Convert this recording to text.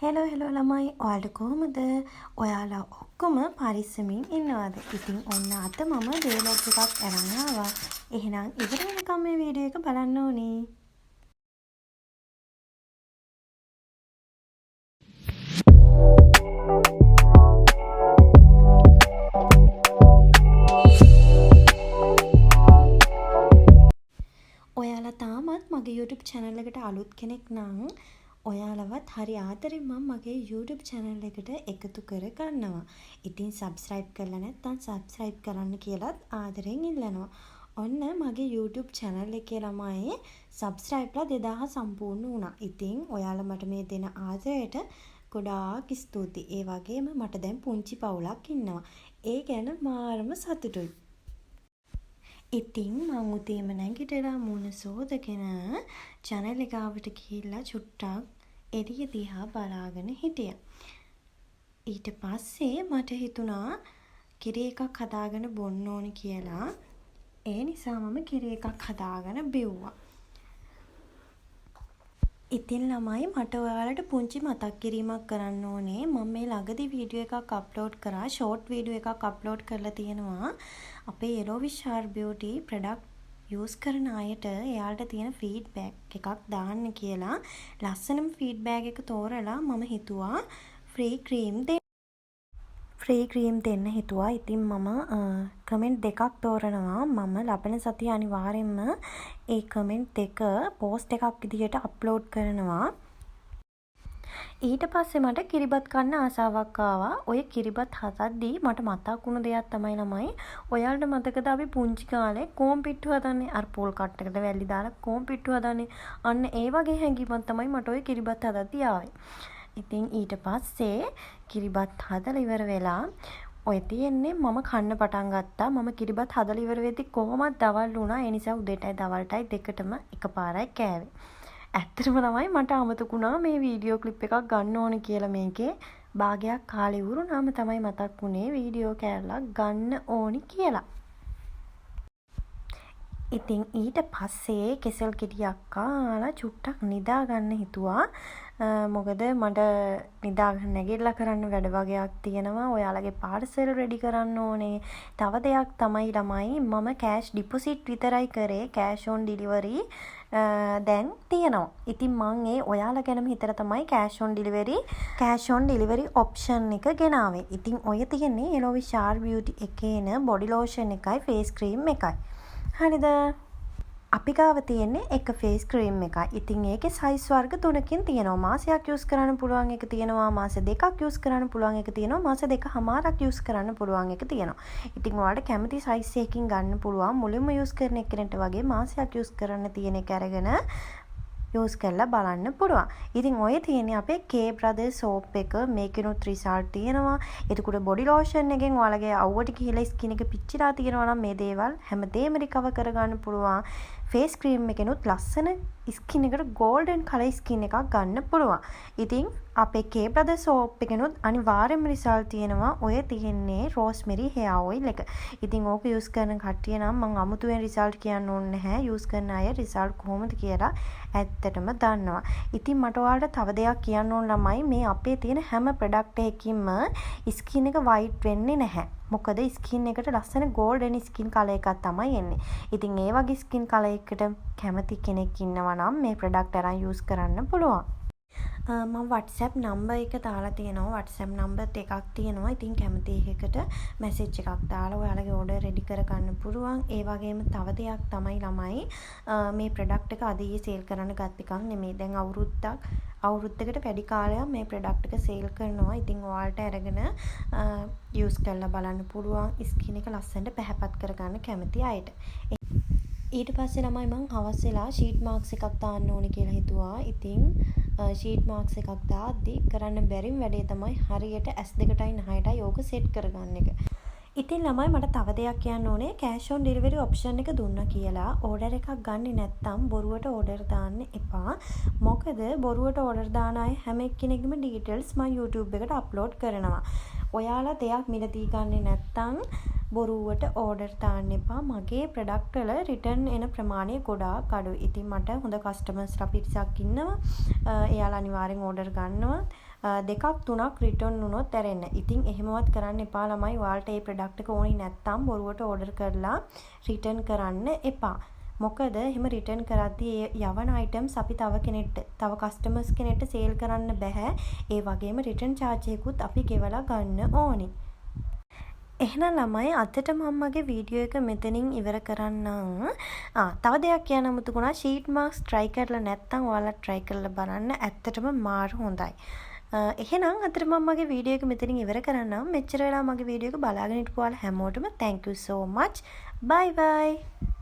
Hello ළමයි ඔයාලට කොහොමද? ඔයාලා ඔක්කොම පරිස්සමින් ඉන්නවද? ඉතින් ඔන්න අද මම ඩේලොග් එකක් අරන් ආවා. එහෙනම් ඉවර වෙනකම් මේ වීඩියෝ එක බලන්න ඕනේ. ඔයාලා තාමත් මගේ YouTube channel එකට අලුත් කෙනෙක් නම් ඔයාලවත් හරි ආදරෙන් මම මගේ YouTube channel එකට එකතු කර ගන්නවා. ඉතින් subscribe කරලා නැත්නම් subscribe කරන්න කියලාත් ආදරෙන් ඉල්ලනවා. ඔන්න මගේ YouTube channel එකේ ළමයි subscribeලා 2000 සම්පූර්ණ වුණා. ඉතින් ඔයාලා මට මේ දෙන ආදරයට ගොඩාක් ස්තුතියි. ඒ වගේම මට දැන් පුංචි පවුලක් ඉන්නවා. ඒ ගැන මාරම සතුටුයි. ඉතින් මං උදේම නැගිටලා මුණ සෝදගෙන channel එක ගාවට ගිහිල්ලා චුට්ටක් එළිය දිහා බලාගෙන හිටියා. ඊට පස්සේ මට හිතුණා කිරි එකක් හදාගෙන බොන්න ඕනි කියලා. ඒ නිසා මම කිරි එකක් හදාගෙන බිව්වා. ඉතින් ළමයි මට ඔයාලට පුංචි මතක් කිරීමක් කරන්න ඕනේ. මම මේ ළඟදී වීඩියෝ එකක් අප්ලෝඩ් කරා. ෂෝට් වීඩියෝ එකක් අප්ලෝඩ් කරලා තියෙනවා. අපේ Yellowish Hair Beauty product use කරන අයට එයාලට තියෙන ෆීඩ්බැක් එකක් දාන්න කියලා. ලස්සනම ෆීඩ්බැක් එක තෝරලා මම හිතුවා ෆ්‍රී ක්‍රීම් දෙන්න හිතුවා. ඉතින් මම කමෙන්ට් දෙකක් තෝරනවා. මම ලබන සතිය අනිවාර්යෙන්ම ඒ කමෙන්ට් දෙක පෝස්ට් එකක් විදිහට අප්ලෝඩ් කරනවා. ඊට පස්සේ මට කිරිබත් කන්න ආසාවක් ආවා. ඔය කිරිබත් හදද්දී මට මතක් වුණ දෙයක් තමයි ළමයි. ඔයාලට මතකද අපි පුංචි කාලේ කෝම් පිට්ටු හදන්නේ? අර පොල් කට්ටකට වැලි දාලා කෝම් පිට්ටු හදන්නේ. අන්න ඒ වගේ හැඟීමක් තමයි මට ඔය කිරිබත් හදද්දී ආවේ. ඉතින් ඊට පස්සේ කිරිබත් හදලා ඉවර වෙලා ඔය තියෙන්නේ මම කන්න පටන් ගත්තා. මම කිරිබත් හදලා ඉවර වෙද්දි කොහොමද දවල් වුණා. ඒ නිසා උදේටයි දවල්ටයි දෙකටම එකපාරයි කෑවේ. ඇත්තටම තමයි මට අමතකුණා මේ වීඩියෝ ක්ලිප් එකක් ගන්න ඕනේ කියලා. මේකේ භාගයක් කාලේ වුණාම තමයි මතක් වුණේ වීඩියෝ කෑල්ලක් ගන්න ඕනි කියලා. ඉතින් ඊට පස්සේ කෙසල් ගෙඩියක් කාලා චුට්ටක් නිදා ගන්න හිතුවා. මොකද මට නිදාගන්න නැගිටලා කරන්න වැඩ වගේක් තියෙනවා. ඔයාලගේ පාර්සල් රෙඩි කරන්න ඕනේ. තව දෙයක් තමයි ළමයි මම කෑෂ් ඩිපොසිට් විතරයි කරේ. කෑෂ් ඔන් ඩිලිවරි දැන් තියෙනවා. ඉතින් මම ඒ ඔයාලා ගැනම හිතලා තමයි කෑෂ් ඔන් ඩිලිවරි ඔප්ෂන් එක ගෙනාවේ. ඉතින් ඔය තියෙන්නේ Yellowish Hair Beauty එකේ එන බොඩි ලෝෂන් එකයි ෆේස් ක්‍රීම් එකයි. හරිද? අපි ගාව තියෙන්නේ එක ෆේස් ක්‍රීම් එකයි. ඉතින් ඒකේ සයිස් වර්ග 3කින් තියෙනවා. මාසයක් යූස් කරන්න පුළුවන් එක තියෙනවා. මාස 2ක් යූස් කරන්න පුළුවන් එක තියෙනවා. මාස 2කමාරක් යූස් කරන්න පුළුවන් එක තියෙනවා. ඉතින් ඔයාලට කැමති සයිස් එකකින් ගන්න පුළුවන්. මුලින්ම යූස් කරන එක්කෙනෙක්ට වගේ මාසයක් යූස් කරන්න තියෙන එක අරගෙන යූස් කරලා බලන්න පුළුවන්. ඉතින් ඔය තියෙන්නේ අපේ K Brothers soap එක. මේකෙනුත් රිසල්ට් තියෙනවා. එතකොට බොඩි ලෝෂන් එකෙන් ඔයාලගේ අවුවට ගිහිලා ස්කින් එක පිච්චිලා තියෙනවා නම් මේ දේවල් හැමදේම රිකවර් කරගන්න පුළුවන්. ෆේස් ක්‍රීම් එකෙනුත් ලස්සන ස්කින් එකට ගෝල්ඩන් කලර් ස්කින් එකක් ගන්න පුළුවන්. ඉතින් අපේ K Brothers soap එකෙනුත් අනිවාර්යයෙන්ම රිසල්ට් තියෙනවා. ඔය තියෙන්නේ රෝස්මෙරි හෙයා ඔයිල් එක. ඉතින් ඕක යූස් කරන කට්ටිය නම් මම අමුතුවෙන් රිසල්ට් කියන්න ඕනේ නැහැ. යූස් කරන අය රිසල්ට් කොහොමද කියලා ඇත්තටම දන්නවා. ඉතින් මට ඔයාලට තව දෙයක් කියන්න ඕන ළමයි. මේ අපේ තියෙන හැම ප්‍රොඩක්ට් එකකින්ම ස්කින් එක වයිට් වෙන්නේ නැහැ. මොකද ස්කින් එකට ලස්සන ගෝල්ඩන් ස්කින් කලර් එකක් තමයි එන්නේ. ඉතින් ඒ වගේ ස්කින් කලර් එකකට කැමති කෙනෙක් ඉන්නවා නම් මේ ප්‍රොඩක්ට් අරන් යූස් කරන්න පුළුවන්. මම WhatsApp නම්බර් එක දාලා තියෙනවා. WhatsApp නම්බර් එකක් තියෙනවා. ඉතින් කැමති එකකට මැසේජ් එකක් දාලා ඔයාලගේ ඕඩර් රෙඩි කර ගන්න පුළුවන්. ඒ වගේම තව දෙයක් තමයි ළමයි මේ ප්‍රොඩක්ට් එක අද ඊයේ සේල් කරන්න ගත් එකක් නෙමෙයි. දැන් අවුරුද්දකට වැඩි කාලයක් මේ ප්‍රොඩක්ට් එක සේල් කරනවා. ඉතින් ඔයාලට අරගෙන යූස් කරලා බලන්න පුළුවන්. ස්කින් එක ලස්සනට පැහැපත් කරගන්න කැමති අයට. ඊට පස්සේ ළමයි මං හවස් වෙලා ෂීට් මාක්ස් එකක් දාන්න ඕනේ කියලා හිතුවා. ඉතින් ෂීට් මාක්ස් එකක් දාද්දි කරන්න බැරිම වැඩේ තමයි හරියට S2ටයි 9ටයි ඕක සෙට් කරගන්න එක. ඉතින් ළමයි මට තව දෙයක් කියන්න ඕනේ. කෑෂ් ඔන් ඩෙලිවරි ඔප්ෂන් එක දුන්නා කියලා ඕඩර් එකක් ගන්නේ නැත්නම් බොරුවට ඕඩර් දාන්න එපා. මොකද බොරුවට ඕඩර් දාන අය හැම එක්කෙනෙක්ගේම ඩීටේල්ස් මම YouTube එකට අප්ලෝඩ් කරනවා. ඔයාලා දෙයක් මිලදී ගන්නේ නැත්නම් බොරුවට ඕඩර් දාන්න එපා. මගේ ප්‍රොඩක්ට් වල රිටර්න් එන ප්‍රමාණය ගොඩාක් අඩුයි. ඉතින් මට හොඳ කස්ටමර්ස්ලා පිරිසක් ඉන්නවා. එයාලා අනිවාර්යෙන් ඕඩර් ගන්නවා. දෙකක් තුනක් රිටර්න් වුණොත් ඇරෙන්න. ඉතින් එහෙමවත් කරන්න එපා ළමයි. ඔයාලට මේ ප්‍රොඩක්ට් එක ඕනි නැත්නම් බොරුවට ඕඩර් කරලා රිටර්න් කරන්න එපා. මොකද එහෙම රිටර්න් කරද්දී ඒ යවන අයිටම්ස් අපි තව කස්ටමර්ස් කෙනෙක්ට සේල් කරන්න බෑ. ඒ වගේම රිටර්න් චාර්ජ් එකකුත් අපි ගෙවලා ගන්න ඕනි. එහෙනම් ළමයි අදට මම මගේ වීඩියෝ එක මෙතනින් ඉවර කරන්නම්. තව දෙයක් කියන්න අමතකුණා. ෂීට් මාස්ක් try කරලා නැත්නම් ඔයාලා try කරලා බලන්න. ඇත්තටම මාර හොඳයි. එහෙනම් අදට මම මගේ වීඩියෝ එක මෙතනින් ඉවර කරන්නම්. මෙච්චර වෙලා මගේ වීඩියෝ එක බලාගෙන හිටපු ඔයාලා හැමෝටම thank you so much. Bye bye.